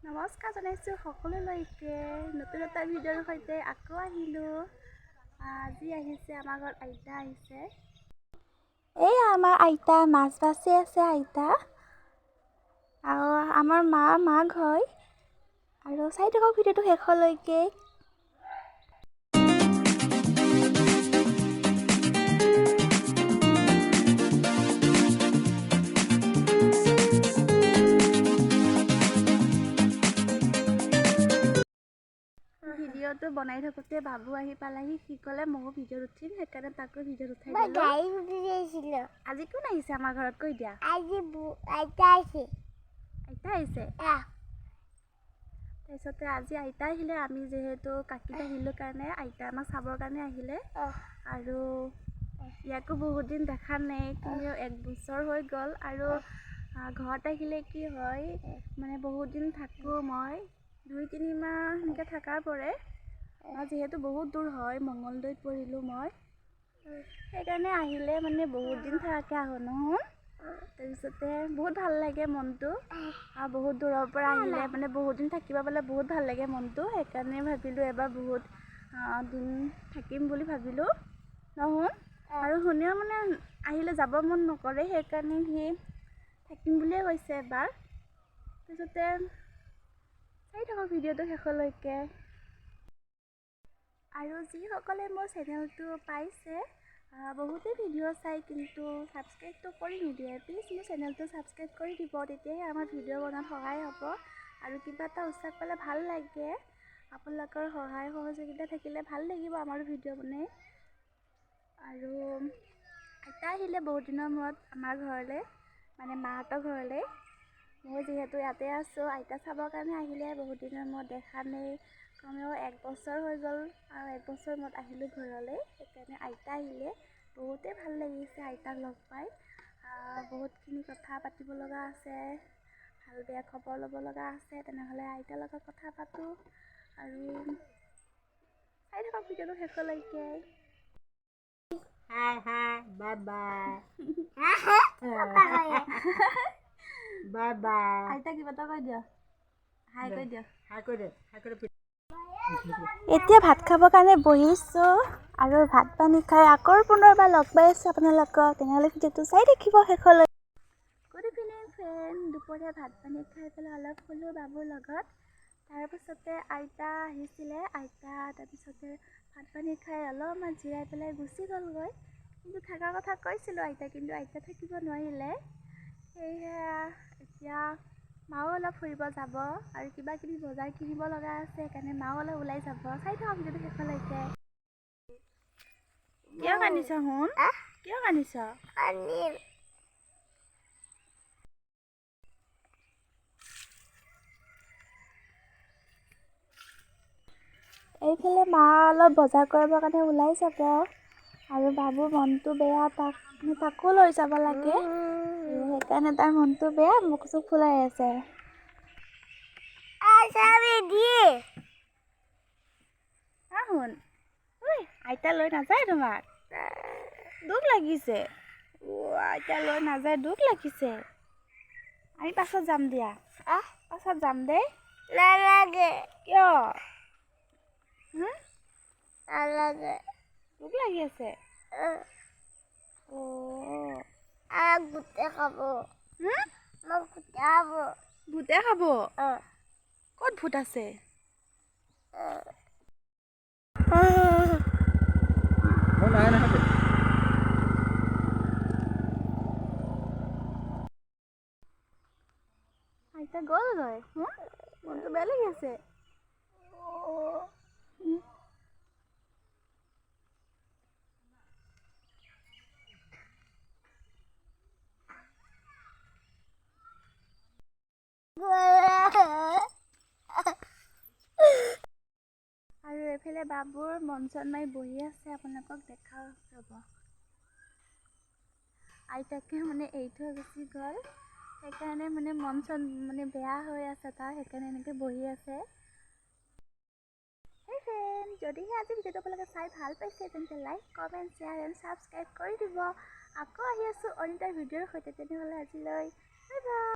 নমস্কাৰ জনাইছোঁ সকলোলৈকে নতুন এটা ভিডিঅ'ৰ সৈতে আকৌ আহিলোঁ। আজি আহিছে আমাৰ ঘৰত আইতা আহিছে। এই আমাৰ আইতা মাছ বাচি আছে আইতা আৰু আমাৰ মাক হয় আৰু চাই থাকক ভিডিঅ'টো শেষলৈকে। ভিডিঅ'টো বনাই থাকোঁতে বাবু আহি পালাহি, সি ক'লে ময়ো ভিডিঅ'ত উঠিম, সেইকাৰণে তাকো ভিডিঅ'ত উঠাই দিলোঁ। আজি কোন আহিছে আমাৰ ঘৰত কৈ দিয়া? আজি আইতা আহিছে। আইতা আহিছে? তাৰপিছতে আজি আইতা আহিলে, আমি যিহেতু কাকিত আহিলোঁ কাৰণে আইতা আমাক চাবৰ কাৰণে আহিলে আৰু ইয়াকো বহুত দিন দেখা নাই, কিন্তু 1 বছৰ হৈ গ'ল আৰু ঘৰত আহিলে কি হয় মানে বহুত দিন থাকোঁ মই 2-3 মাহ এনেকৈ থকাৰ পৰে যিহেতু বহুত দূৰ হয়, মঙলদৈত পঢ়িলোঁ মই, সেইকাৰণে আহিলে মানে বহুত দিন থকাকৈ আহোঁ নহয়। তাৰপিছতে বহুত ভাল লাগে মনটো আৰু বহুত দূৰৰ পৰা আহিলে মানে বহুত দিন থাকিব পালে বহুত ভাল লাগে মনটো, সেইকাৰণে ভাবিলোঁ এবাৰ বহুত দিন থাকিম বুলি ভাবিলোঁ নহয়। আৰু শুনেও মানে আহিলে যাব মন নকৰে, সেইকাৰণে সি থাকিম বুলিয়ে কৈছে এবাৰ। তাৰপিছতে চাই থাকক ভিডিঅ'টো শেষলৈকে। আৰু যিসকলে মোৰ চেনেলটো পাইছে বহুতেই ভিডিঅ' চাই কিন্তু ছাবস্ক্ৰাইবটো কৰি নিদিয়ে, প্লিজ মোৰ চেনেলটো ছাবস্ক্ৰাইব কৰি দিব, তেতিয়াহে আমাৰ ভিডিঅ' বনোৱাত সহায় হ'ব আৰু কিবা এটা উৎসাহ পালে ভাল লাগে। আপোনালোকৰ সহায় সহযোগিতা থাকিলে ভাল লাগিব আমাৰ ভিডিঅ' বনাই। আৰু আইতা আহিলে বহুত দিনৰ মূৰত আমাৰ ঘৰলৈ, মানে মাহঁতৰ ঘৰলৈ। মই যিহেতু ইয়াতে আছোঁ, আইতা চাবৰ কাৰণে আহিলে, বহুত দিনৰ মূৰত দেখা নাই, কমেও 1 বছৰ হৈ গ'ল আৰু 1 বছৰ মূৰত আহিলোঁ ঘৰলৈ, সেইকাৰণে আইতা আহিলে বহুতেই ভাল লাগিছে আইতাক লগ পাই। বহুতখিনি কথা পাতিব লগা আছে, ভাল বেয়া খবৰ ল'ব লগা আছে, তেনেহ'লে আইতাৰ লগত কথা পাতোঁ আৰু চাই থাকক ভিডিঅ'টো শেষলৈকে। Hi, bye bye. Bye bye. আইতা কিবা এটা কৈ দিয়া, হাই কৈ দিয়া। Hi, good. এতিয়া ভাত খাবৰ কাৰণে বহিছোঁ আৰু ভাত পানী খাই আকৌ পুনৰবাৰ লগ পাই আছোঁ আপোনালোকক, তেনেহ'লে ভিডিঅ'টো চাই থাকিব শেষলৈ। গুড ইভিনিং ফ্ৰেণ্ড, দুপৰীয়া ভাত পানী খাই পেলাই অলপ শুলোঁ বাবুৰ লগত। তাৰপিছতে আইতা আহিছিলে, আইতা তাৰপিছতে ভাত পানী খাই অলপমান জিৰাই পেলাই গুচি গ'লগৈ, কিন্তু থকাৰ কথা কৈছিলোঁ আইতা, কিন্তু আইতা থাকিব নোৱাৰিলে। সেয়েহে এতিয়া মাও অলপ ফুৰিব যাব আৰু কিবা কিবি বজাৰ কিনিব লগা আছে, সেইকাৰণে মাও অলপ ওলাই যাব। চাই থাকক ভিডিঅ'টো শেষলৈকে। কিয় কান্দিছ শুন? কিয় কান্দিছ? এইফালে মা অলপ বজাৰ কৰিবৰ কাৰণে ওলাই যাব আৰু বাবুৰ মনটো বেয়া, তাকো লৈ যাব লাগে, সেইকাৰণে তাৰ মনটো বেয়া, মুখ চুখ ফুলাই আছে। শুন, ঐ আইতা লৈ নাযায় তোমাক, দুখ লাগিছে। আইতা লৈ নাযায়, দুখ লাগিছে। আমি পাছত যাম দিয়া, পাছত যাম দেই। নালাগে। কিয়? নালাগে। দুখ লাগি আছে? ভূতে খাব। ভূতে খাব। ভূতে খাব? ক'ত ভূত আছে? আইতা গ'লগৈ, মনটো বেয়া লাগি আছে। আৰু এইফালে বাবুৰ মন চন মাৰি বহি আছে, আপোনালোকক দেখাওঁ ৰ'ব। আইতাকে মানে এৰি থৈ গুচি গ'ল, সেইকাৰণে মানে মন চন মানে বেয়া হৈ আছে তাৰ, সেইকাৰণে এনেকৈ বহি আছে। সেই ফ্ৰেণ্ড, যদিহে আজি ভিডিঅ'টো আপোনালোকে চাই ভাল পাইছে তেন্তে like, comment, share and subscribe কৰি দিব। আকৌ আহি আছোঁ অন্য এটা ভিডিঅ'ৰ সৈতে, তেনেহ'লে আজিলৈ বাই বাই।